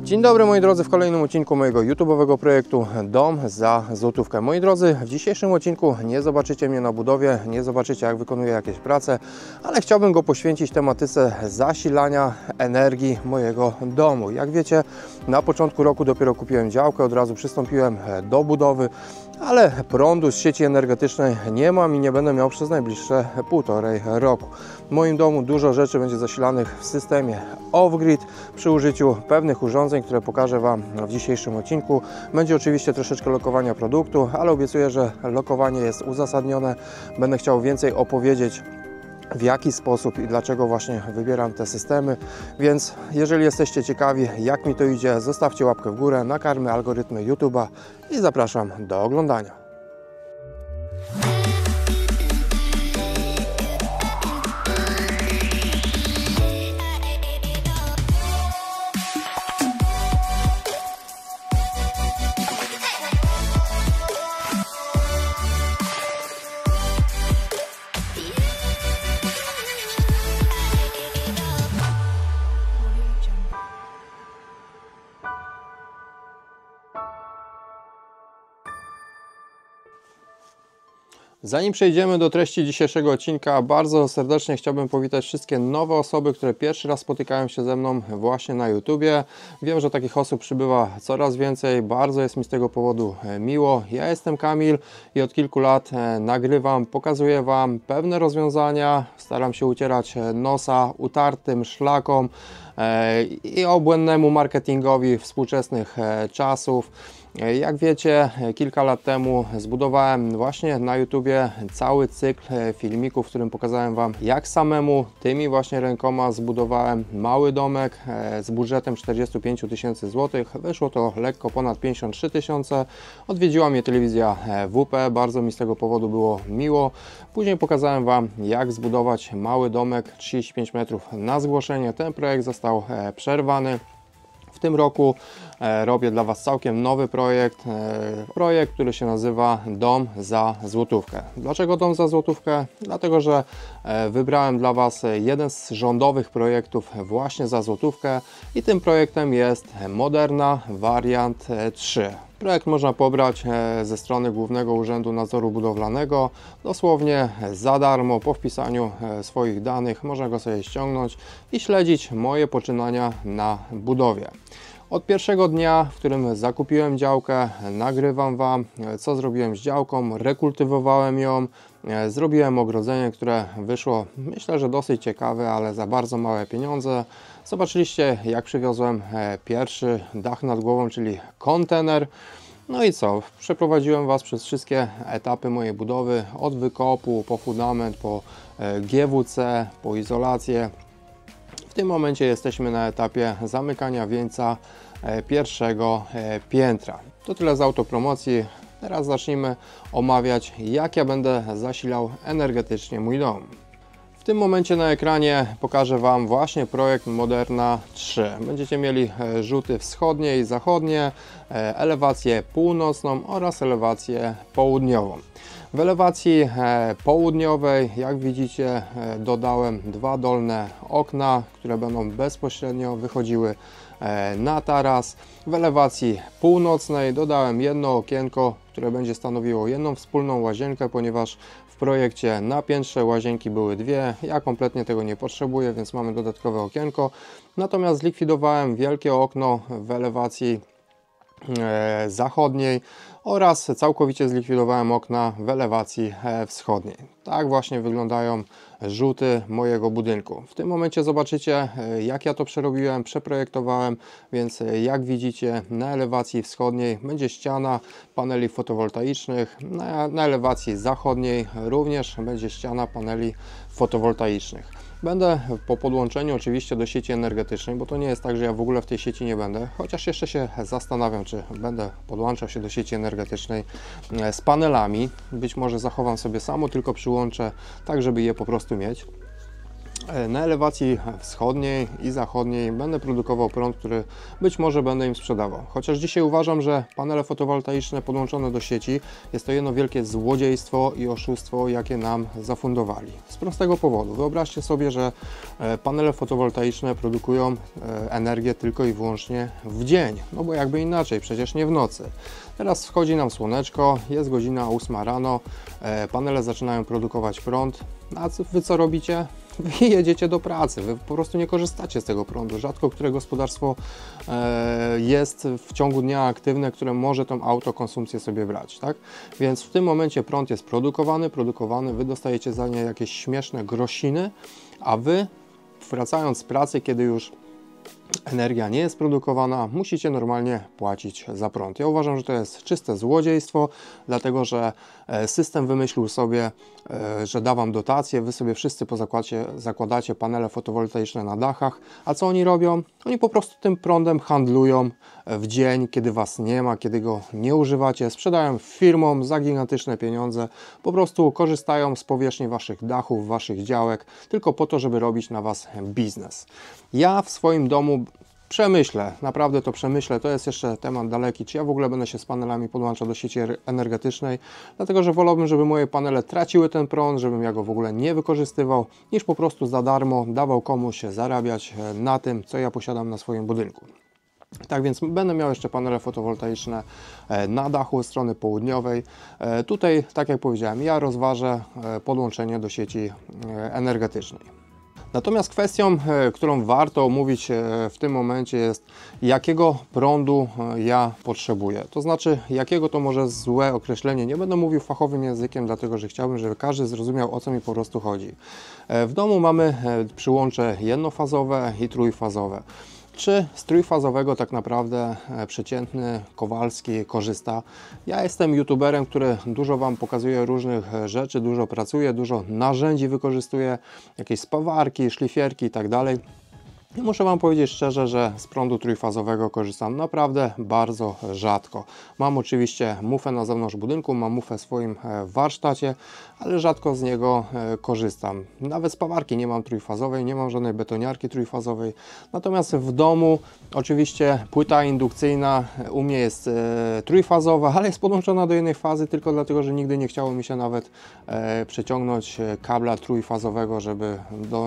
Dzień dobry moi drodzy, w kolejnym odcinku mojego YouTube'owego projektu Dom za złotówkę. Moi drodzy, w dzisiejszym odcinku nie zobaczycie mnie na budowie, nie zobaczycie jak wykonuję jakieś prace, ale chciałbym go poświęcić tematyce zasilania energii mojego domu. Jak wiecie, na początku roku dopiero kupiłem działkę, od razu przystąpiłem do budowy, ale prądu z sieci energetycznej nie mam i nie będę miał przez najbliższe 1,5 roku. W moim domu dużo rzeczy będzie zasilanych w systemie off-grid przy użyciu pewnych urządzeń, które pokażę Wam w dzisiejszym odcinku. Będzie oczywiście troszeczkę lokowania produktu, ale obiecuję, że lokowanie jest uzasadnione. Będę chciał więcej opowiedzieć, w jaki sposób i dlaczego właśnie wybieram te systemy, więc jeżeli jesteście ciekawi jak mi to idzie, zostawcie łapkę w górę, nakarmy algorytmy YouTube'a i zapraszam do oglądania. Zanim przejdziemy do treści dzisiejszego odcinka, bardzo serdecznie chciałbym powitać wszystkie nowe osoby, które pierwszy raz spotykają się ze mną właśnie na YouTubie. Wiem, że takich osób przybywa coraz więcej, bardzo jest mi z tego powodu miło. Ja jestem Kamil i od kilku lat nagrywam, pokazuję Wam pewne rozwiązania, staram się ucierać nosa utartym szlakom i obłędnemu marketingowi współczesnych czasów. Jak wiecie, kilka lat temu zbudowałem właśnie na YouTubie cały cykl filmików, w którym pokazałem Wam, jak samemu tymi właśnie rękoma zbudowałem mały domek z budżetem 45 000 złotych. Wyszło to lekko ponad 53 000. Odwiedziła mnie telewizja WP, bardzo mi z tego powodu było miło. Później pokazałem Wam, jak zbudować mały domek 35 metrów na zgłoszenie. Ten projekt został przerwany. W tym roku robię dla Was całkiem nowy projekt, który się nazywa Dom za złotówkę. Dlaczego Dom za złotówkę? Dlatego, że wybrałem dla Was jeden z rządowych projektów właśnie za złotówkę i tym projektem jest Moderna Wariant 3. Projekt można pobrać ze strony Głównego Urzędu Nadzoru Budowlanego dosłownie za darmo. Po wpisaniu swoich danych można go sobie ściągnąć i śledzić moje poczynania na budowie. Od pierwszego dnia, w którym zakupiłem działkę, nagrywam Wam, co zrobiłem z działką, rekultywowałem ją, zrobiłem ogrodzenie, które wyszło, myślę, że dosyć ciekawe, ale za bardzo małe pieniądze. Zobaczyliście, jak przywiozłem pierwszy dach nad głową, czyli kontener. No i co? Przeprowadziłem Was przez wszystkie etapy mojej budowy, od wykopu, po fundament, po GWC, po izolację. W tym momencie jesteśmy na etapie zamykania wieńca pierwszego piętra. To tyle z autopromocji. Teraz zacznijmy omawiać, jak ja będę zasilał energetycznie mój dom. W tym momencie na ekranie pokażę Wam właśnie projekt Moderna 3. Będziecie mieli rzuty wschodnie i zachodnie, elewację północną oraz elewację południową. W elewacji południowej, jak widzicie, dodałem dwa dolne okna, które będą bezpośrednio wychodziły na taras. W elewacji północnej dodałem jedno okienko, które będzie stanowiło jedną wspólną łazienkę, ponieważ w projekcie na piętrze łazienki były dwie. Ja kompletnie tego nie potrzebuję, więc mamy dodatkowe okienko. Natomiast zlikwidowałem wielkie okno w elewacji zachodniej oraz całkowicie zlikwidowałem okna w elewacji wschodniej. Tak właśnie wyglądają rzuty mojego budynku. W tym momencie zobaczycie, jak ja to przerobiłem, przeprojektowałem, więc jak widzicie, na elewacji wschodniej będzie ściana paneli fotowoltaicznych, na elewacji zachodniej również będzie ściana paneli fotowoltaicznych. Będę po podłączeniu oczywiście do sieci energetycznej, bo to nie jest tak, że ja w ogóle w tej sieci nie będę, chociaż jeszcze się zastanawiam, czy będę podłączał się do sieci energetycznej z panelami. Być może zachowam sobie samo, tylko przyłączę tak, żeby je po prostu mieć. Na elewacji wschodniej i zachodniej będę produkował prąd, który być może będę im sprzedawał. Chociaż dzisiaj uważam, że panele fotowoltaiczne podłączone do sieci jest to jedno wielkie złodziejstwo i oszustwo, jakie nam zafundowali. Z prostego powodu. Wyobraźcie sobie, że panele fotowoltaiczne produkują energię tylko i wyłącznie w dzień. No bo jakby inaczej, przecież nie w nocy. Teraz wchodzi nam słoneczko, jest godzina 8 rano, panele zaczynają produkować prąd. A wy co robicie? Wy jedziecie do pracy, wy po prostu nie korzystacie z tego prądu. Rzadko które gospodarstwo jest w ciągu dnia aktywne, które może tą autokonsumpcję sobie brać, tak? Więc w tym momencie prąd jest produkowany, wy dostajecie za nie jakieś śmieszne grosiny, a wy wracając z pracy, kiedy już energia nie jest produkowana, musicie normalnie płacić za prąd. Ja uważam, że to jest czyste złodziejstwo, dlatego że system wymyślił sobie, że da wam dotacje, wy sobie wszyscy zakładacie panele fotowoltaiczne na dachach, a co oni robią? Oni po prostu tym prądem handlują w dzień, kiedy was nie ma, kiedy go nie używacie, sprzedają firmom za gigantyczne pieniądze, po prostu korzystają z powierzchni waszych dachów, waszych działek, tylko po to, żeby robić na was biznes. Ja w swoim domu przemyślę, naprawdę to przemyślę, to jest jeszcze temat daleki, czy ja w ogóle będę się z panelami podłączał do sieci energetycznej, dlatego że wolałbym, żeby moje panele traciły ten prąd, żebym ja go w ogóle nie wykorzystywał, niż po prostu za darmo dawał komuś zarabiać na tym, co ja posiadam na swoim budynku. Tak więc będę miał jeszcze panele fotowoltaiczne na dachu strony południowej. Tutaj, tak jak powiedziałem, ja rozważę podłączenie do sieci energetycznej. Natomiast kwestią, którą warto omówić w tym momencie jest, jakiego prądu ja potrzebuję. To znaczy, jakiego to może złe określenie. Nie będę mówił fachowym językiem, dlatego że chciałbym, żeby każdy zrozumiał, o co mi po prostu chodzi. W domu mamy przyłącze jednofazowe i trójfazowe. Czy z trójfazowego tak naprawdę przeciętny Kowalski korzysta? Ja jestem youtuberem, który dużo wam pokazuje różnych rzeczy, dużo pracuje, dużo narzędzi wykorzystuje, jakieś spawarki, szlifierki i tak dalej. I muszę wam powiedzieć szczerze, że z prądu trójfazowego korzystam naprawdę bardzo rzadko. Mam oczywiście mufę na zewnątrz budynku, mam mufę w swoim warsztacie, ale rzadko z niego korzystam. Nawet spawarki nie mam trójfazowej, nie mam żadnej betoniarki trójfazowej. Natomiast w domu oczywiście płyta indukcyjna u mnie jest trójfazowa, ale jest podłączona do jednej fazy tylko dlatego, że nigdy nie chciało mi się nawet przeciągnąć kabla trójfazowego, żeby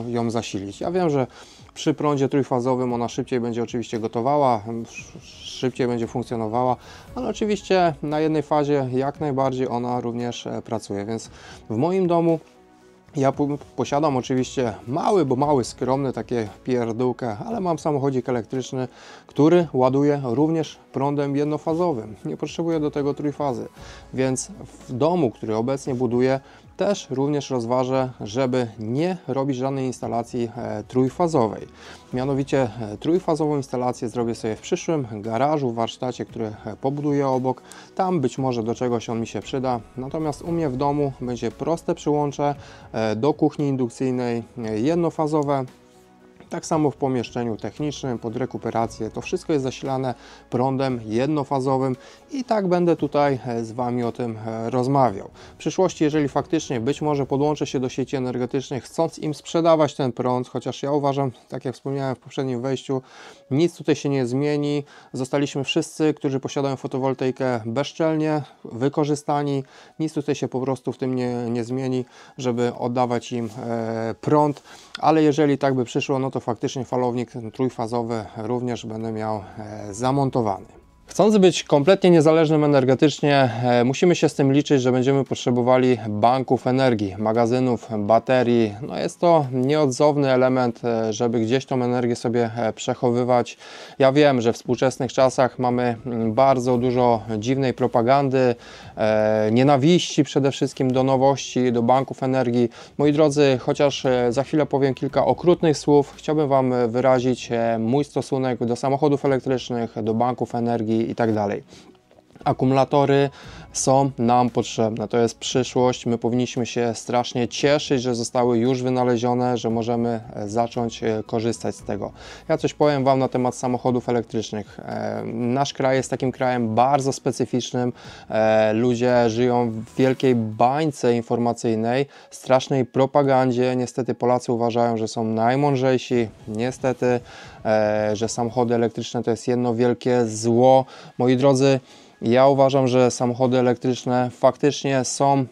ją zasilić. Ja wiem, że przy prądzie trójfazowym ona szybciej będzie oczywiście gotowała, szybciej będzie funkcjonowała, ale oczywiście na jednej fazie jak najbardziej ona również pracuje, więc w moim domu ja posiadam oczywiście mały, skromny, takie pierdółkę, ale mam samochodzik elektryczny, który ładuje również prądem jednofazowym. Nie potrzebuję do tego trójfazy, więc w domu, który obecnie buduję, też również rozważę, żeby nie robić żadnej instalacji trójfazowej. Mianowicie trójfazową instalację zrobię sobie w przyszłym garażu, warsztacie, który pobuduję obok. Tam być może do czegoś on mi się przyda. Natomiast u mnie w domu będzie proste przyłącze do kuchni indukcyjnej, jednofazowe. Tak samo w pomieszczeniu technicznym, pod rekuperację, to wszystko jest zasilane prądem jednofazowym i tak będę tutaj z Wami o tym rozmawiał. W przyszłości, jeżeli faktycznie być może podłączę się do sieci energetycznych, chcąc im sprzedawać ten prąd, chociaż ja uważam, tak jak wspomniałem w poprzednim wejściu, nic tutaj się nie zmieni. Zostaliśmy wszyscy, którzy posiadają fotowoltaikę, bezczelnie wykorzystani. Nic tutaj się po prostu w tym nie zmieni, żeby oddawać im prąd, ale jeżeli tak by przyszło, no to faktycznie falownik trójfazowy również będę miał zamontowany. Chcąc być kompletnie niezależnym energetycznie, musimy się z tym liczyć, że będziemy potrzebowali banków energii, magazynów, baterii. No jest to nieodzowny element, żeby gdzieś tą energię sobie przechowywać. Ja wiem, że w współczesnych czasach mamy bardzo dużo dziwnej propagandy, nienawiści przede wszystkim do nowości, do banków energii. Moi drodzy, chociaż za chwilę powiem kilka okrutnych słów, chciałbym Wam wyrazić mój stosunek do samochodów elektrycznych, do banków energii i tak dalej. Akumulatory są nam potrzebne, to jest przyszłość, my powinniśmy się strasznie cieszyć, że zostały już wynalezione, że możemy zacząć korzystać z tego. Ja coś powiem Wam na temat samochodów elektrycznych. Nasz kraj jest takim krajem bardzo specyficznym, ludzie żyją w wielkiej bańce informacyjnej, strasznej propagandzie, niestety Polacy uważają, że są najmądrzejsi, niestety, że samochody elektryczne to jest jedno wielkie zło. Moi drodzy, ja uważam, że samochody elektryczne faktycznie są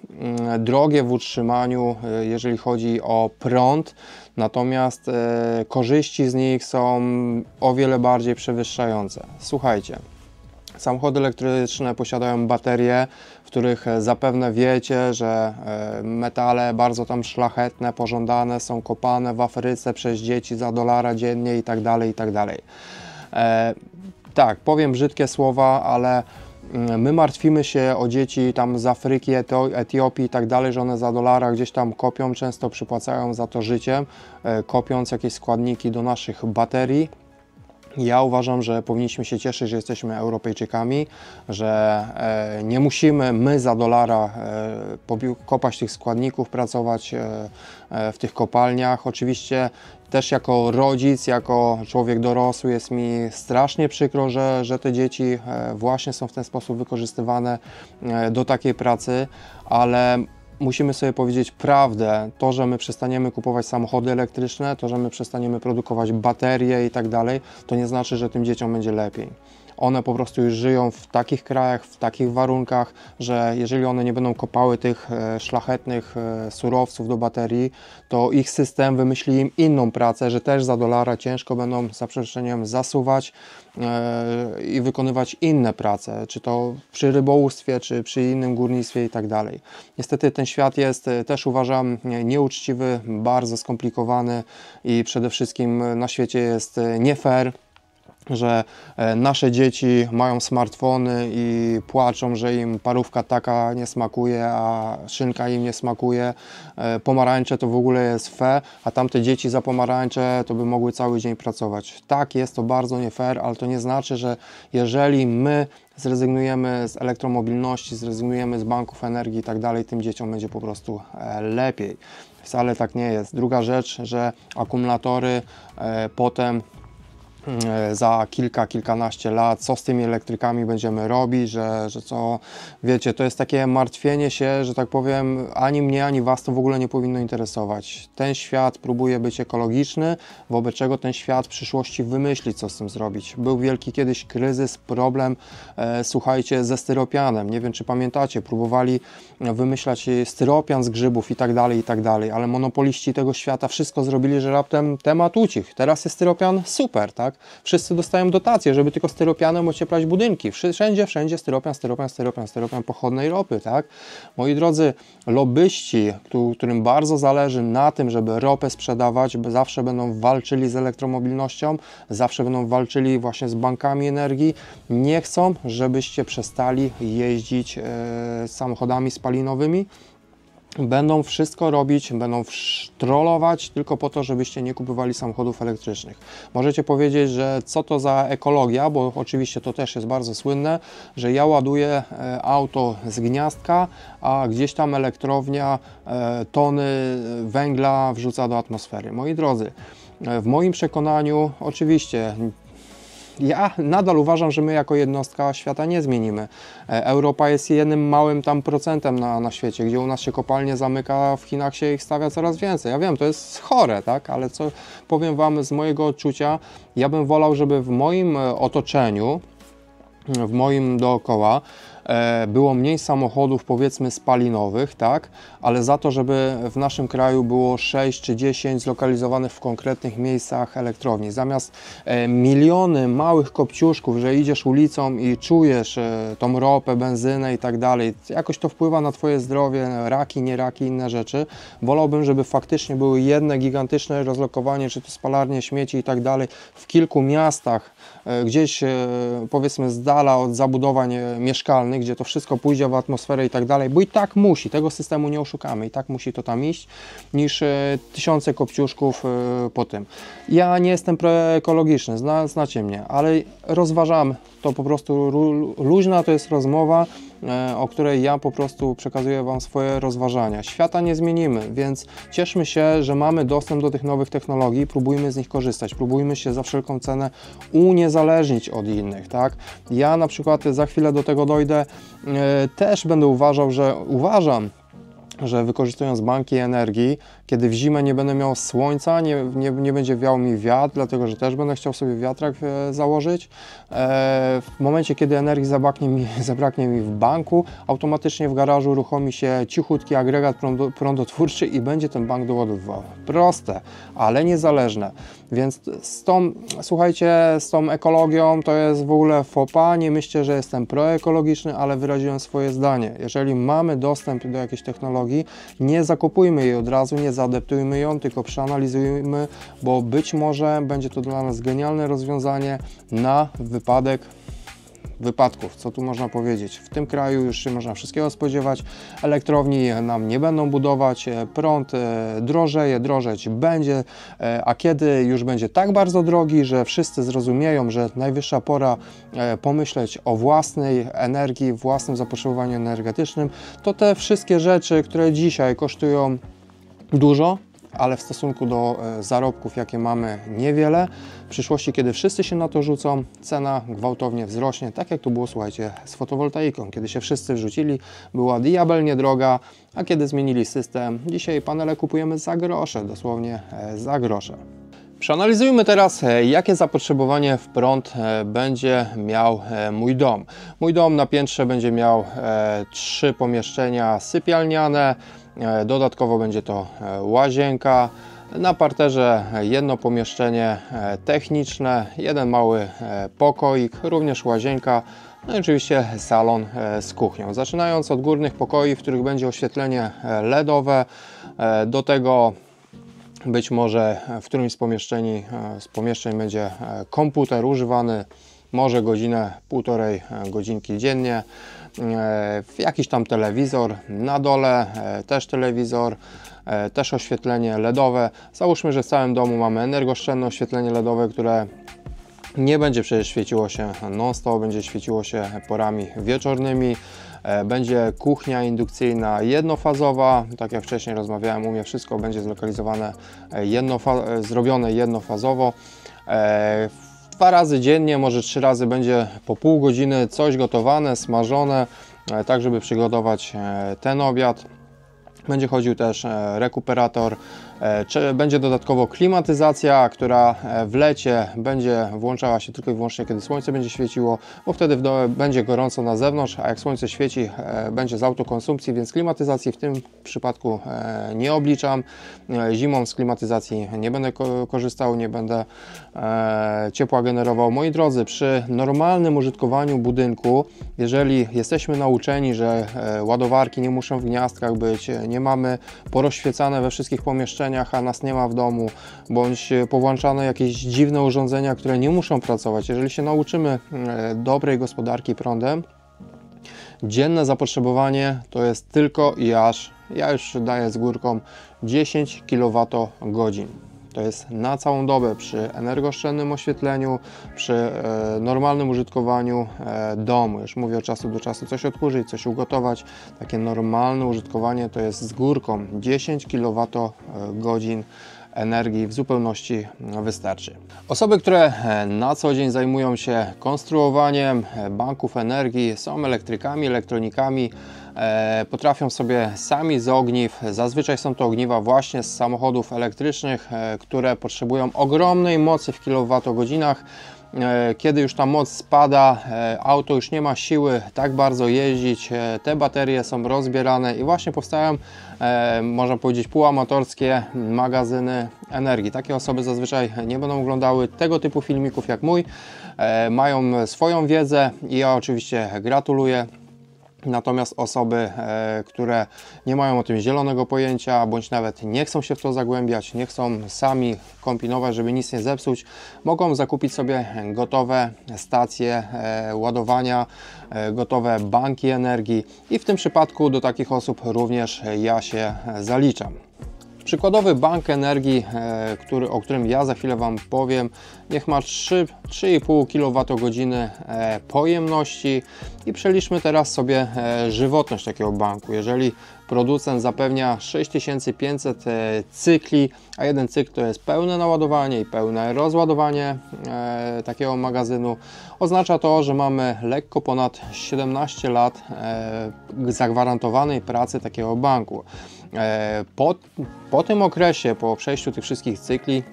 drogie w utrzymaniu, jeżeli chodzi o prąd, natomiast korzyści z nich są o wiele bardziej przewyższające. Słuchajcie, samochody elektryczne posiadają baterie, w których zapewne wiecie, że metale bardzo tam szlachetne, pożądane są kopane w Afryce przez dzieci za $1 dziennie i tak dalej, i tak dalej. Tak, powiem brzydkie słowa, ale my martwimy się o dzieci tam z Afryki, Etiopii i tak dalej, że one za $1 gdzieś tam kopią, często przypłacają za to życiem, kopiąc jakieś składniki do naszych baterii. Ja uważam, że powinniśmy się cieszyć, że jesteśmy Europejczykami, że nie musimy my za $1 kopać tych składników, pracować w tych kopalniach. Oczywiście też jako rodzic, jako człowiek dorosły jest mi strasznie przykro, że te dzieci właśnie są w ten sposób wykorzystywane do takiej pracy, ale musimy sobie powiedzieć prawdę. To, że my przestaniemy kupować samochody elektryczne, to, że my przestaniemy produkować baterie i tak dalej, to nie znaczy, że tym dzieciom będzie lepiej. One po prostu już żyją w takich krajach, w takich warunkach, że jeżeli one nie będą kopały tych szlachetnych surowców do baterii, to ich system wymyśli im inną pracę, że też za $1 ciężko będą za przeproszeniem zasuwać i wykonywać inne prace, czy to przy rybołówstwie, czy przy innym górnictwie i tak dalej. Niestety ten świat jest też, uważam, nieuczciwy, bardzo skomplikowany i przede wszystkim na świecie jest nie fair, że nasze dzieci mają smartfony i płaczą, że im parówka taka nie smakuje, a szynka im nie smakuje. Pomarańcze to w ogóle jest fe, a tamte dzieci za pomarańcze to by mogły cały dzień pracować. Tak, jest to bardzo nie fair, ale to nie znaczy, że jeżeli my zrezygnujemy z elektromobilności, zrezygnujemy z banków energii i tak dalej, tym dzieciom będzie po prostu lepiej. Wcale tak nie jest. Druga rzecz, że akumulatory potem za kilkanaście lat, co z tymi elektrykami będziemy robić, że co, wiecie, to jest takie martwienie się, że tak powiem, ani mnie, ani Was to w ogóle nie powinno interesować. Ten świat próbuje być ekologiczny, wobec czego ten świat w przyszłości wymyśli, co z tym zrobić. Był wielki kiedyś kryzys, problem, słuchajcie, ze styropianem. Nie wiem, czy pamiętacie, próbowali wymyślać styropian z grzybów i tak dalej, ale monopoliści tego świata wszystko zrobili, że raptem temat ucichł. Teraz jest styropian super, tak? Wszyscy dostają dotacje, żeby tylko styropianem ocieplać budynki. Wszędzie styropian pochodnej ropy, tak? Moi drodzy, lobbyści, którym bardzo zależy na tym, żeby ropę sprzedawać, zawsze będą walczyli z elektromobilnością, zawsze będą walczyli właśnie z bankami energii. Nie chcą, żebyście przestali jeździć samochodami spalinowymi. Będą wszystko robić, będą trollować tylko po to, żebyście nie kupowali samochodów elektrycznych. Możecie powiedzieć, że co to za ekologia, bo oczywiście to też jest bardzo słynne, że ja ładuję auto z gniazdka, a gdzieś tam elektrownia tony węgla wrzuca do atmosfery. Moi drodzy, w moim przekonaniu oczywiście ja nadal uważam, że my jako jednostka świata nie zmienimy. Europa jest jednym małym tam procentem na świecie, gdzie u nas się kopalnie zamyka, w Chinach się ich stawia coraz więcej. Ja wiem, to jest chore, tak? Ale co powiem Wam z mojego odczucia, ja bym wolał, żeby w moim otoczeniu, w moim dookoła było mniej samochodów, powiedzmy, spalinowych, tak, ale za to, żeby w naszym kraju było 6 czy 10 zlokalizowanych w konkretnych miejscach elektrowni. Zamiast miliony małych kopciuszków, że idziesz ulicą i czujesz tą ropę, benzynę i tak dalej, jakoś to wpływa na Twoje zdrowie, raki, nie raki, inne rzeczy. Wolałbym, żeby faktycznie były jedne gigantyczne rozlokowanie, czy to spalarnie śmieci i tak dalej, w kilku miastach, gdzieś powiedzmy z dala od zabudowań mieszkalnych, zablokowany, gdzie to wszystko pójdzie w atmosferę i tak dalej, bo i tak musi, tego systemu nie oszukamy, i tak musi to tam iść, niż tysiące kopciuszków po tym. Ja nie jestem proekologiczny, znacie mnie, ale rozważam to po prostu luźna, to jest rozmowa, o której ja po prostu przekazuję Wam swoje rozważania. Świata nie zmienimy, więc cieszmy się, że mamy dostęp do tych nowych technologii, próbujmy z nich korzystać, próbujmy się za wszelką cenę uniezależnić od innych, tak? Ja na przykład, za chwilę do tego dojdę, też będę uważam, że wykorzystując banki energii, kiedy w zimę nie będę miał słońca, nie będzie wiał mi wiatr, dlatego że też będę chciał sobie wiatrak założyć. W momencie, kiedy energii zabraknie mi w banku, automatycznie w garażu uruchomi się cichutki agregat prądotwórczy i będzie ten bank doładowywał. Proste, ale niezależne. Więc słuchajcie, z tą ekologią to jest w ogóle faux pas. Nie myślcie, że jestem proekologiczny, ale wyraziłem swoje zdanie. Jeżeli mamy dostęp do jakiejś technologii, nie zakupujmy jej od razu, nie zaadaptujmy ją, tylko przeanalizujmy, bo być może będzie to dla nas genialne rozwiązanie na wypadków. Co tu można powiedzieć? W tym kraju już się można wszystkiego spodziewać. Elektrowni nam nie będą budować, prąd drożeć będzie, a kiedy już będzie tak bardzo drogi, że wszyscy zrozumieją, że najwyższa pora pomyśleć o własnej energii, własnym zapotrzebowaniu energetycznym, to te wszystkie rzeczy, które dzisiaj kosztują dużo, ale w stosunku do zarobków, jakie mamy, niewiele. W przyszłości, kiedy wszyscy się na to rzucą, cena gwałtownie wzrośnie, tak jak to było, słuchajcie, z fotowoltaiką. Kiedy się wszyscy wrzucili, była diabelnie droga, a kiedy zmienili system, dzisiaj panele kupujemy za grosze, dosłownie za grosze. Przeanalizujmy teraz, jakie zapotrzebowanie w prąd będzie miał mój dom. Mój dom na piętrze będzie miał 3 pomieszczenia sypialniane, dodatkowo będzie to łazienka, na parterze jedno pomieszczenie techniczne, jeden mały pokoik, również łazienka, no i oczywiście salon z kuchnią. Zaczynając od górnych pokoi, w których będzie oświetlenie LEDowe, do tego być może w którymś z pomieszczeń będzie komputer używany, może godzinę, półtorej godzinki dziennie, jakiś tam telewizor, na dole też telewizor, też oświetlenie LEDowe. Załóżmy, że w całym domu mamy energooszczędne oświetlenie LEDowe, które nie będzie przecież świeciło się non-stop, będzie świeciło się porami wieczornymi. Będzie kuchnia indukcyjna jednofazowa, tak jak wcześniej rozmawiałem, u mnie wszystko będzie zlokalizowane, zrobione jednofazowo. 2 razy dziennie, może 3 razy będzie po pół godziny coś gotowane, smażone, tak żeby przygotować ten obiad. Będzie chodził też rekuperator, będzie dodatkowo klimatyzacja, która w lecie będzie włączała się tylko i wyłącznie, kiedy słońce będzie świeciło, bo wtedy będzie gorąco na zewnątrz, a jak słońce świeci, będzie z autokonsumpcji, więc klimatyzacji w tym przypadku nie obliczam. Zimą z klimatyzacji nie będę korzystał, nie będę ciepła generował. Moi drodzy, przy normalnym użytkowaniu budynku, jeżeli jesteśmy nauczeni, że ładowarki nie muszą w gniazdkach być, nie mamy porozświecane we wszystkich pomieszczeniach, a nas nie ma w domu, bądź powłączane jakieś dziwne urządzenia, które nie muszą pracować. Jeżeli się nauczymy dobrej gospodarki prądem, dzienne zapotrzebowanie to jest tylko i aż, ja już daję z górką, 10 kWh. To jest na całą dobę przy energooszczędnym oświetleniu, przy normalnym użytkowaniu domu. Już mówię, od czasu do czasu coś odkurzyć, coś ugotować. Takie normalne użytkowanie to jest z górką 10 kWh energii w zupełności wystarczy. Osoby, które na co dzień zajmują się konstruowaniem banków energii, są elektrykami, elektronikami, potrafią sobie sami z ogniw, zazwyczaj są to ogniwa właśnie z samochodów elektrycznych, które potrzebują ogromnej mocy w kilowatogodzinach. Kiedy już ta moc spada, auto już nie ma siły tak bardzo jeździć, te baterie są rozbierane i właśnie powstają, można powiedzieć, półamatorskie magazyny energii. Takie osoby zazwyczaj nie będą oglądały tego typu filmików jak mój, mają swoją wiedzę i ja oczywiście gratuluję. Natomiast osoby, które nie mają o tym zielonego pojęcia, bądź nawet nie chcą się w to zagłębiać, nie chcą sami kombinować, żeby nic nie zepsuć, mogą zakupić sobie gotowe stacje ładowania, gotowe banki energii i w tym przypadku do takich osób również ja się zaliczam. Przykładowy bank energii, o którym ja za chwilę Wam powiem, niech ma 3,5 kWh pojemności i przeliczmy teraz sobie żywotność takiego banku. Jeżeli producent zapewnia 6500 cykli, a jeden cykl to jest pełne naładowanie i pełne rozładowanie takiego magazynu, oznacza to, że mamy lekko ponad 17 lat zagwarantowanej pracy takiego banku. Po tym okresie, po przejściu tych wszystkich cykli,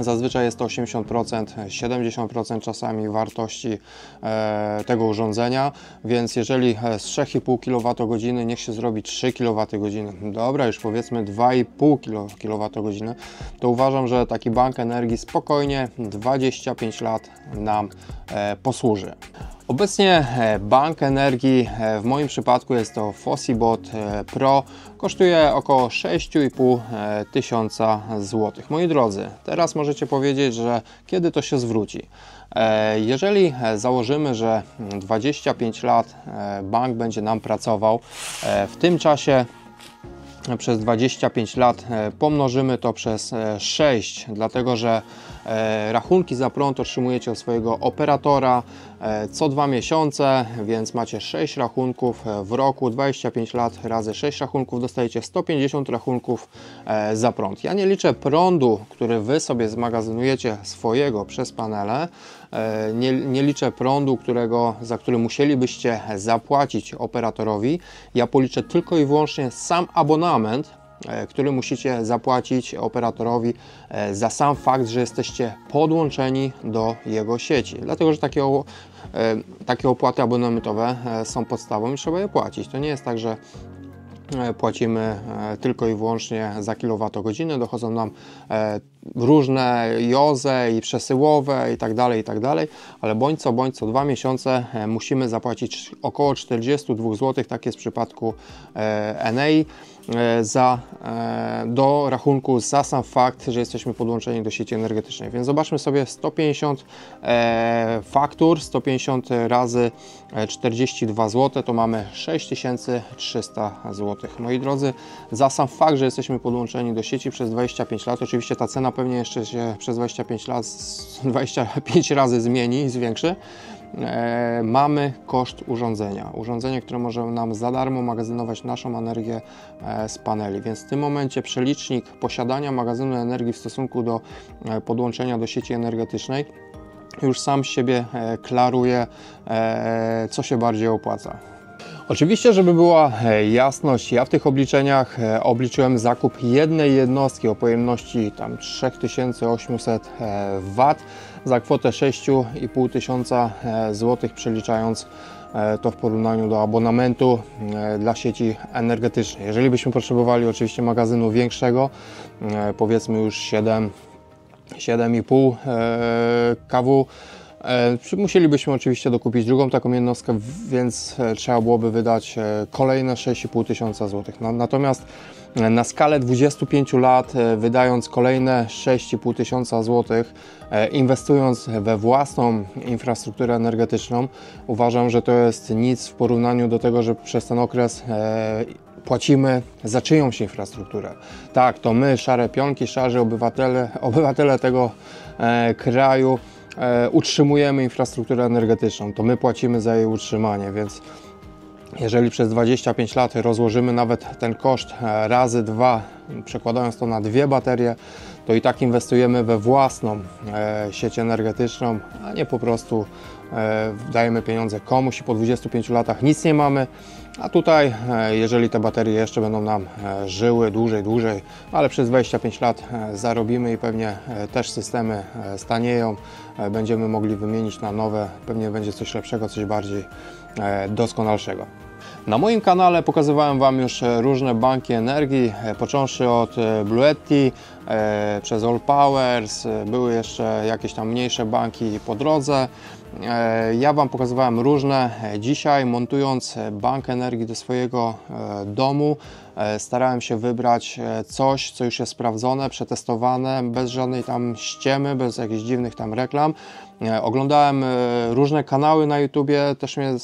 zazwyczaj jest to 80%, 70% czasami wartości tego urządzenia, więc jeżeli z 3,5 kWh niech się zrobi 3 kWh, dobra, już powiedzmy 2,5 kWh, to uważam, że taki bank energii spokojnie 25 lat nam posłuży. Obecnie bank energii, w moim przypadku jest to Fossibot Pro, kosztuje około 6,5 tysiąca złotych. Moi drodzy, teraz możecie powiedzieć, że kiedy to się zwróci. Jeżeli założymy, że 25 lat bank będzie nam pracował, w tym czasie przez 25 lat pomnożymy to przez 6, dlatego że rachunki za prąd otrzymujecie od swojego operatora co 2 miesiące, więc macie 6 rachunków w roku, 25 lat razy 6 rachunków, dostajecie 150 rachunków za prąd. Ja nie liczę prądu, który Wy sobie zmagazynujecie swojego przez panele, nie liczę prądu, za który musielibyście zapłacić operatorowi. Ja policzę tylko i wyłącznie sam abonament, który musicie zapłacić operatorowi za sam fakt, że jesteście podłączeni do jego sieci. Dlatego, że takie opłaty abonamentowe są podstawą i trzeba je płacić. To nie jest tak, że płacimy tylko i wyłącznie za kilowatogodzinę, dochodzą nam różne JOZE i przesyłowe i tak dalej, ale bądź co 2 miesiące musimy zapłacić około 42 zł, tak jest w przypadku Enei, do rachunku za sam fakt, że jesteśmy podłączeni do sieci energetycznej. Więc zobaczmy sobie 150 faktur, 150 razy 42 zł, to mamy 6300 zł. Moi drodzy, za sam fakt, że jesteśmy podłączeni do sieci przez 25 lat, oczywiście ta cena pewnie jeszcze się przez 25 lat 25 razy zmieni i zwiększy, mamy koszt urządzenia. Urządzenie, które może nam za darmo magazynować naszą energię z paneli, więc w tym momencie przelicznik posiadania magazynu energii w stosunku do podłączenia do sieci energetycznej już sam z siebie klaruje, co się bardziej opłaca. Oczywiście, żeby była jasność, ja w tych obliczeniach obliczyłem zakup jednej jednostki o pojemności tam 3800 W za kwotę 6,5 tysiąca złotych, przeliczając to w porównaniu do abonamentu dla sieci energetycznej. Jeżeli byśmy potrzebowali oczywiście magazynu większego, powiedzmy już 7,5 kW, musielibyśmy oczywiście dokupić drugą taką jednostkę, więc trzeba byłoby wydać kolejne 6,5 tysiąca złotych. Natomiast na skalę 25 lat, wydając kolejne 6,5 tysiąca złotych, inwestując we własną infrastrukturę energetyczną, uważam, że to jest nic w porównaniu do tego, że przez ten okres płacimy za czyjąś infrastrukturę. Tak, to my, szare pionki, szarzy obywatele tego kraju, utrzymujemy infrastrukturę energetyczną, to my płacimy za jej utrzymanie, więc jeżeli przez 25 lat rozłożymy nawet ten koszt razy 2, przekładając to na 2 baterie, to i tak inwestujemy we własną sieć energetyczną, a nie po prostu dajemy pieniądze komuś i po 25 latach nic nie mamy. A tutaj, jeżeli te baterie jeszcze będą nam żyły dłużej, ale przez 25 lat zarobimy i pewnie też systemy stanieją, będziemy mogli wymienić na nowe, pewnie będzie coś lepszego, coś bardziej doskonalszego. Na moim kanale pokazywałem Wam już różne banki energii, począwszy od Bluetti, przez All Powers, były jeszcze jakieś tam mniejsze banki po drodze. Ja Wam pokazywałem różne. Dzisiaj, montując bank energii do swojego domu, starałem się wybrać coś, co już jest sprawdzone, przetestowane, bez żadnej tam ściemy, bez jakichś dziwnych tam reklam. Oglądałem różne kanały na YouTubie, też mnie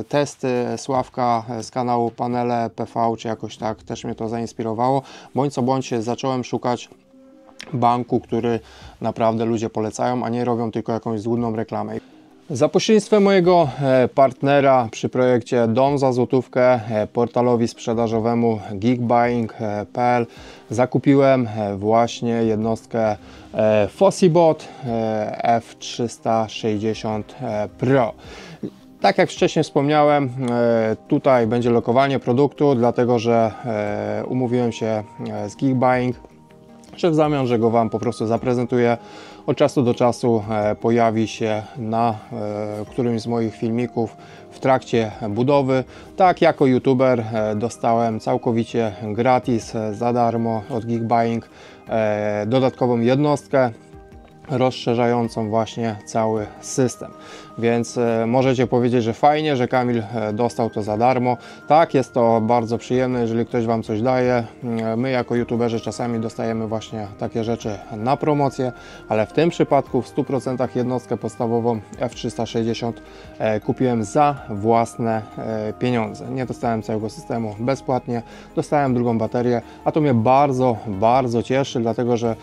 testy Sławka z kanału Panele PV, czy jakoś tak, też mnie to zainspirowało. Bądź co bądź zacząłem szukać banku, który naprawdę ludzie polecają, a nie robią tylko jakąś złudną reklamę. Za pośrednictwem mojego partnera przy projekcie Dom za złotówkę, portalowi sprzedażowemu geekbuying.pl, zakupiłem właśnie jednostkę Fossibot F360 Pro. Tak jak wcześniej wspomniałem, tutaj będzie lokowanie produktu, dlatego że umówiłem się z Geekbuying, że w zamian, że go Wam po prostu zaprezentuję, od czasu do czasu pojawi się na którymś z moich filmików w trakcie budowy. Tak, jako YouTuber dostałem całkowicie gratis, za darmo od Geekbuying dodatkową jednostkę rozszerzającą właśnie cały system. Więc możecie powiedzieć, że fajnie, że Kamil dostał to za darmo. Tak, jest to bardzo przyjemne, jeżeli ktoś Wam coś daje. My jako YouTuberzy czasami dostajemy właśnie takie rzeczy na promocję, ale w tym przypadku w 100% jednostkę podstawową F360 kupiłem za własne pieniądze. Nie dostałem całego systemu bezpłatnie, dostałem drugą baterię, a to mnie bardzo, bardzo cieszy, dlatego że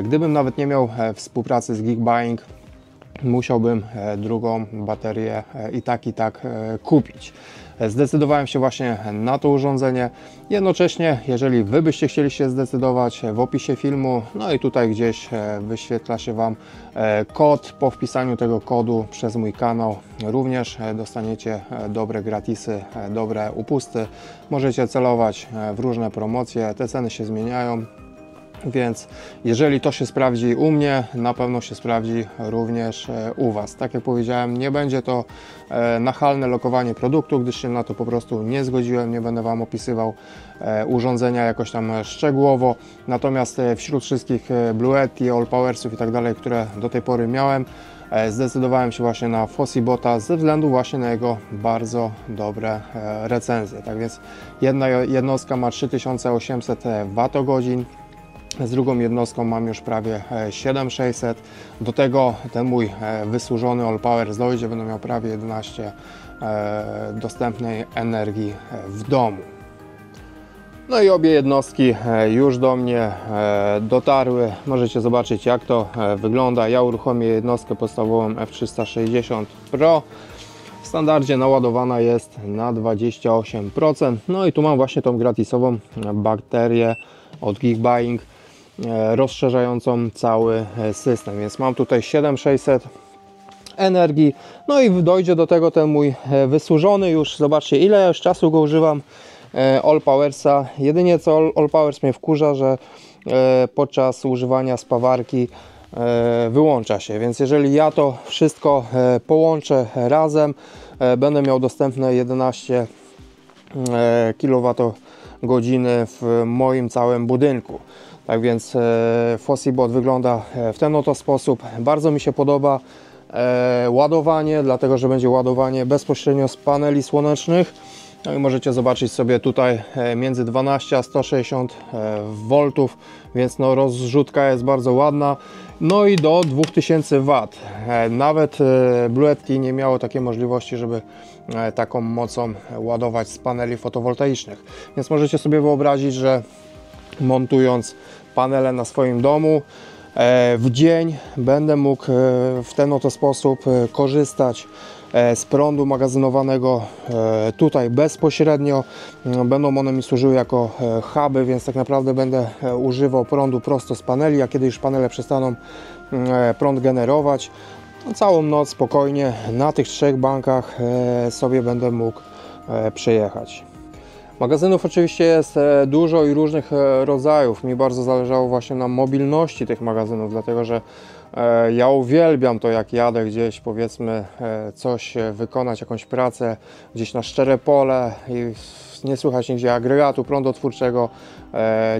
gdybym nawet nie miał współpracy z Geekbuying, musiałbym drugą baterię i tak kupić. Zdecydowałem się właśnie na to urządzenie. Jednocześnie, jeżeli Wy byście chcieli się zdecydować, w opisie filmu, no i tutaj gdzieś wyświetla się Wam kod. Po wpisaniu tego kodu przez mój kanał również dostaniecie dobre gratisy, dobre upusty. Możecie celować w różne promocje, te ceny się zmieniają. Więc jeżeli to się sprawdzi u mnie, na pewno się sprawdzi również u Was. Tak jak powiedziałem, nie będzie to nachalne lokowanie produktu, gdyż się na to po prostu nie zgodziłem. Nie będę Wam opisywał urządzenia jakoś tam szczegółowo. Natomiast wśród wszystkich Bluetti, All Powersów i tak dalej, które do tej pory miałem, zdecydowałem się właśnie na Fossibota ze względu właśnie na jego bardzo dobre recenzje. Tak więc jedna jednostka ma 3800 Wh. Z drugą jednostką mam już prawie 7600. Do tego ten mój wysłużony All Powers dojdzie, będę miał prawie 11 dostępnej energii w domu. No i obie jednostki już do mnie dotarły. Możecie zobaczyć, jak to wygląda. Ja uruchomię jednostkę podstawową F360 Pro. W standardzie naładowana jest na 28%. No i tu mam właśnie tą gratisową baterię od Geekbuying, rozszerzającą cały system, więc mam tutaj 7600 energii. No i dojdzie do tego ten mój wysłużony już, zobaczcie ile ja już czasu go używam, All Powersa. Jedynie co All Powers mnie wkurza, że podczas używania spawarki wyłącza się, więc jeżeli ja to wszystko połączę razem, będę miał dostępne 11 kWh w moim całym budynku. Tak więc Fossibot wygląda w ten oto sposób. Bardzo mi się podoba ładowanie, dlatego że będzie ładowanie bezpośrednio z paneli słonecznych. No i możecie zobaczyć sobie tutaj między 12 a 160 V, więc no rozrzutka jest bardzo ładna. No i do 2000 W. Nawet Bluetti nie miało takiej możliwości, żeby taką mocą ładować z paneli fotowoltaicznych. Więc możecie sobie wyobrazić, że montując panele na swoim domu, w dzień będę mógł w ten oto sposób korzystać z prądu magazynowanego tutaj bezpośrednio. Będą one mi służyły jako huby, więc tak naprawdę będę używał prądu prosto z paneli, a kiedy już panele przestaną prąd generować, no całą noc spokojnie na tych 3 bankach sobie będę mógł przejechać. Magazynów oczywiście jest dużo i różnych rodzajów. Mi bardzo zależało właśnie na mobilności tych magazynów, dlatego że Ja uwielbiam to, jak jadę gdzieś, powiedzmy, coś wykonać, jakąś pracę gdzieś na szczere pole i nie słychać nigdzie agregatu prądotwórczego,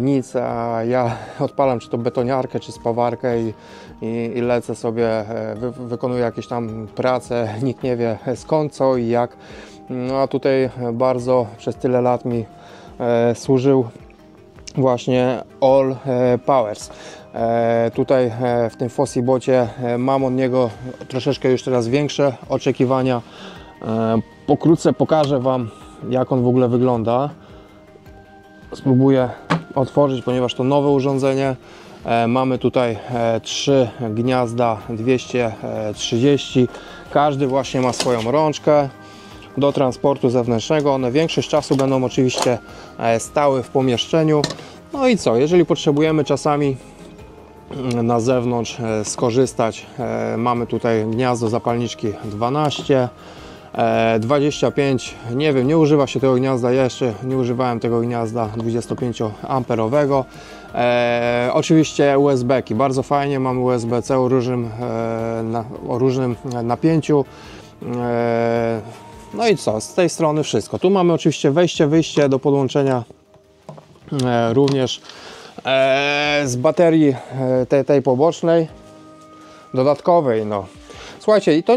nic, a ja odpalam czy to betoniarkę, czy spawarkę i lecę sobie, wykonuję jakieś tam prace, nikt nie wie skąd, co i jak. No a tutaj bardzo przez tyle lat mi służył właśnie All Powers. Tutaj w tym Fossibocie mam od niego troszeczkę już teraz większe oczekiwania. Pokrótce pokażę Wam, jak on w ogóle wygląda. Spróbuję otworzyć, ponieważ to nowe urządzenie. Mamy tutaj 3 gniazda 230. Każdy właśnie ma swoją rączkę do transportu zewnętrznego. One większość czasu będą oczywiście stały w pomieszczeniu. No i co, jeżeli potrzebujemy czasami na zewnątrz skorzystać, mamy tutaj gniazdo zapalniczki 12, 25, nie wiem, nie używa się tego gniazda jeszcze, nie używałem tego gniazda 25 amperowego. Oczywiście USB-ki, bardzo fajnie, mamy USB-C o różnym napięciu. No i co, z tej strony wszystko. Tu mamy oczywiście wejście, wyjście do podłączenia również z baterii tej pobocznej, dodatkowej. No. Słuchajcie, i to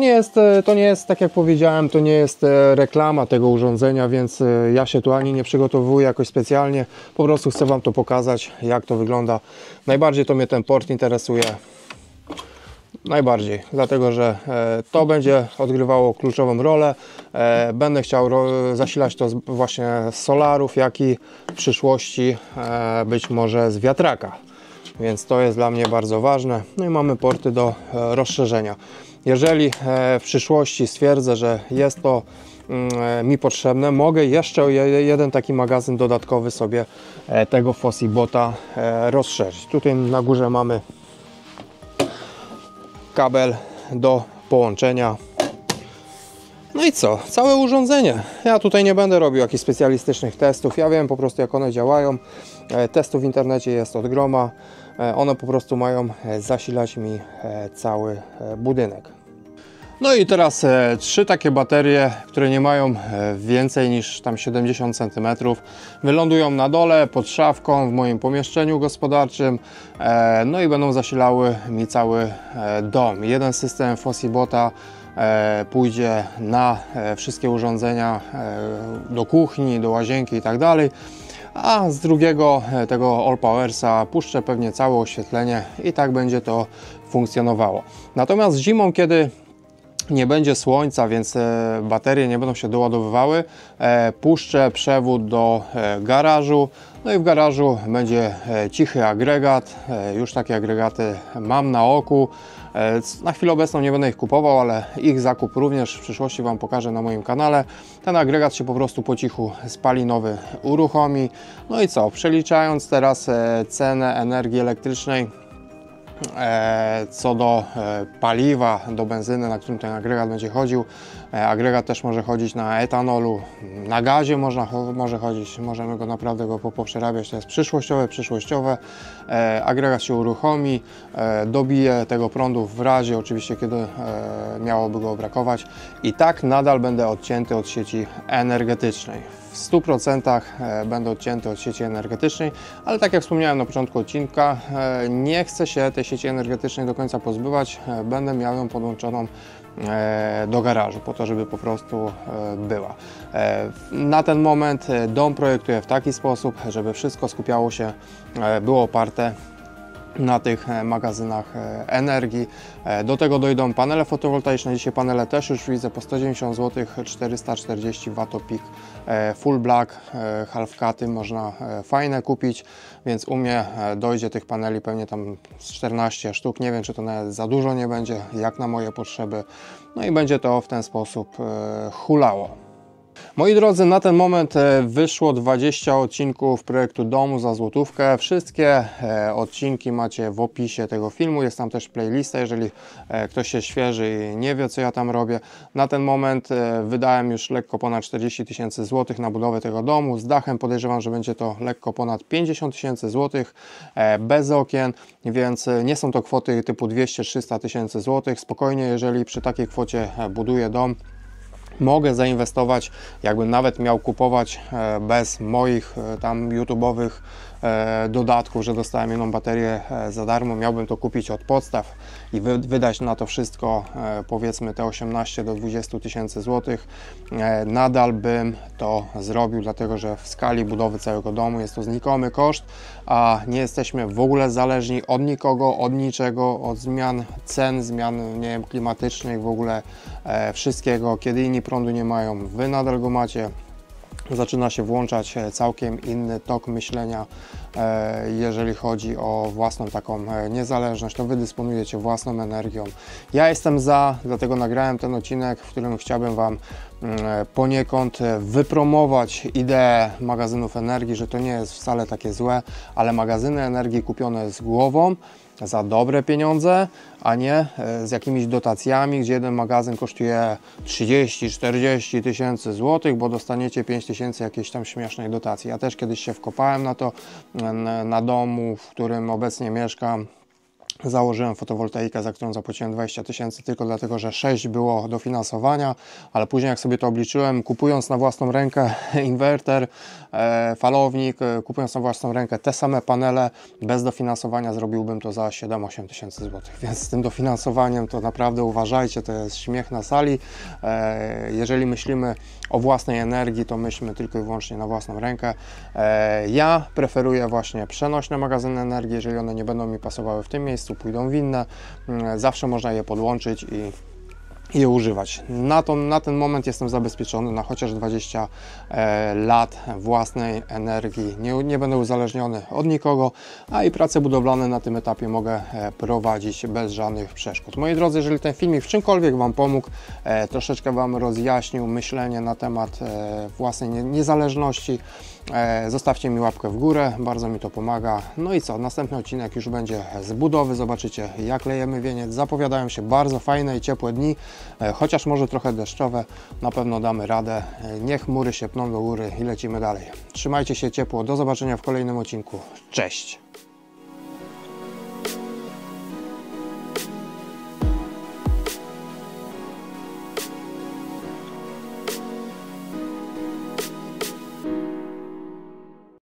nie jest, tak jak powiedziałem, to nie jest reklama tego urządzenia, więc ja się tu ani nie przygotowuję jakoś specjalnie, po prostu chcę Wam to pokazać, jak to wygląda. Najbardziej to mnie ten port interesuje. Najbardziej, dlatego że to będzie odgrywało kluczową rolę. Będę chciał zasilać to właśnie z solarów, jak i w przyszłości być może z wiatraka. Więc to jest dla mnie bardzo ważne. No i mamy porty do rozszerzenia. Jeżeli w przyszłości stwierdzę, że jest to mi potrzebne, mogę jeszcze jeden taki magazyn dodatkowy sobie tego Fossibota rozszerzyć. Tutaj na górze mamy kabel do połączenia. No i co? Całe urządzenie. Ja tutaj nie będę robił jakichś specjalistycznych testów. Ja wiem po prostu, jak one działają. Testów w internecie jest od groma. One po prostu mają zasilać mi cały budynek. No i teraz 3 takie baterie, które nie mają więcej niż tam 70 cm, wylądują na dole pod szafką w moim pomieszczeniu gospodarczym, no i będą zasilały mi cały dom. Jeden system Fossibota pójdzie na wszystkie urządzenia do kuchni, do łazienki i tak dalej, a z drugiego, tego All Powersa, puszczę pewnie całe oświetlenie i tak będzie to funkcjonowało. Natomiast zimą, kiedy nie będzie słońca, więc baterie nie będą się doładowywały, puszczę przewód do garażu, no i w garażu będzie cichy agregat. Już takie agregaty mam na oku. Na chwilę obecną nie będę ich kupował, ale ich zakup również w przyszłości Wam pokażę na moim kanale. Ten agregat się po prostu po cichu spalinowy uruchomi. No i co, przeliczając teraz cenę energii elektrycznej co do paliwa, do benzyny, na którym ten agregat będzie chodził. Agregat też może chodzić na etanolu, na gazie może chodzić, możemy go naprawdę poprzerabiać, to jest przyszłościowe. Agregat się uruchomi, dobije tego prądu w razie oczywiście, kiedy miałoby go brakować i tak nadal będę odcięty od sieci energetycznej. W 100% będę odcięty od sieci energetycznej, ale tak jak wspomniałem na początku odcinka, nie chcę się tej sieci energetycznej do końca pozbywać, będę miał ją podłączoną do garażu, po to, żeby po prostu była. Na ten moment dom projektuję w taki sposób, żeby wszystko skupiało się, było oparte na tych magazynach energii. Do tego dojdą panele fotowoltaiczne. Dzisiaj panele też już widzę po 190 zł, 440 Wp full black, half cuty można fajne kupić, więc u mnie dojdzie tych paneli pewnie tam z 14 sztuk. Nie wiem, czy to nawet za dużo nie będzie, jak na moje potrzeby. No i będzie to w ten sposób hulało. Moi drodzy, na ten moment wyszło 20 odcinków projektu Domu za złotówkę. Wszystkie odcinki macie w opisie tego filmu. Jest tam też playlista, jeżeli ktoś się świeży i nie wie, co ja tam robię. Na ten moment wydałem już lekko ponad 40 000 złotych na budowę tego domu. Z dachem podejrzewam, że będzie to lekko ponad 50 000 złotych, bez okien, więc nie są to kwoty typu 200-300 tysięcy złotych. Spokojnie, jeżeli przy takiej kwocie buduję dom, mogę zainwestować, jakbym nawet miał kupować bez moich tam YouTube'owych dodatków, że dostałem jedną baterię za darmo, miałbym to kupić od podstaw i wydać na to wszystko powiedzmy te 18 do 20 tysięcy złotych, nadal bym to zrobił, dlatego że w skali budowy całego domu jest to znikomy koszt, a nie jesteśmy w ogóle zależni od nikogo, od niczego, od zmian cen, zmian, nie wiem, klimatycznych, w ogóle wszystkiego. Kiedy inni prądu nie mają, wy nadal go macie. Zaczyna się włączać całkiem inny tok myślenia, jeżeli chodzi o własną taką niezależność, to wy dysponujecie własną energią. Ja jestem za, dlatego nagrałem ten odcinek, w którym chciałbym Wam poniekąd wypromować ideę magazynów energii, że to nie jest wcale takie złe, ale magazyny energii kupione z głową, za dobre pieniądze, a nie z jakimiś dotacjami, gdzie jeden magazyn kosztuje 30-40 tysięcy złotych, bo dostaniecie 5 tysięcy jakiejś tam śmiesznej dotacji. Ja też kiedyś się wkopałem na to, na domu, w którym obecnie mieszkam. Założyłem fotowoltaikę, za którą zapłaciłem 20 tysięcy tylko dlatego, że 6 było dofinansowania, ale później jak sobie to obliczyłem, kupując na własną rękę inwerter, falownik, kupując na własną rękę te same panele, bez dofinansowania zrobiłbym to za 7-8 tysięcy złotych, więc z tym dofinansowaniem to naprawdę uważajcie, to jest śmiech na sali. Jeżeli myślimy o własnej energii, to myślmy tylko i wyłącznie na własną rękę. Ja preferuję właśnie przenośne magazyny energii, jeżeli one nie będą mi pasowały w tym miejscu, pójdą w inne, zawsze można je podłączyć i je używać. Na ten moment jestem zabezpieczony na chociaż 20 lat własnej energii. Nie będę uzależniony od nikogo, a i prace budowlane na tym etapie mogę prowadzić bez żadnych przeszkód. Moi drodzy, jeżeli ten filmik w czymkolwiek Wam pomógł, troszeczkę Wam rozjaśnił myślenie na temat własnej niezależności, zostawcie mi łapkę w górę, bardzo mi to pomaga. No i co, następny odcinek już będzie z budowy, zobaczycie jak lejemy wieniec. Zapowiadają się bardzo fajne i ciepłe dni, chociaż może trochę deszczowe, na pewno damy radę. Niech chmury się pną do góry i lecimy dalej. Trzymajcie się ciepło, do zobaczenia w kolejnym odcinku. Cześć!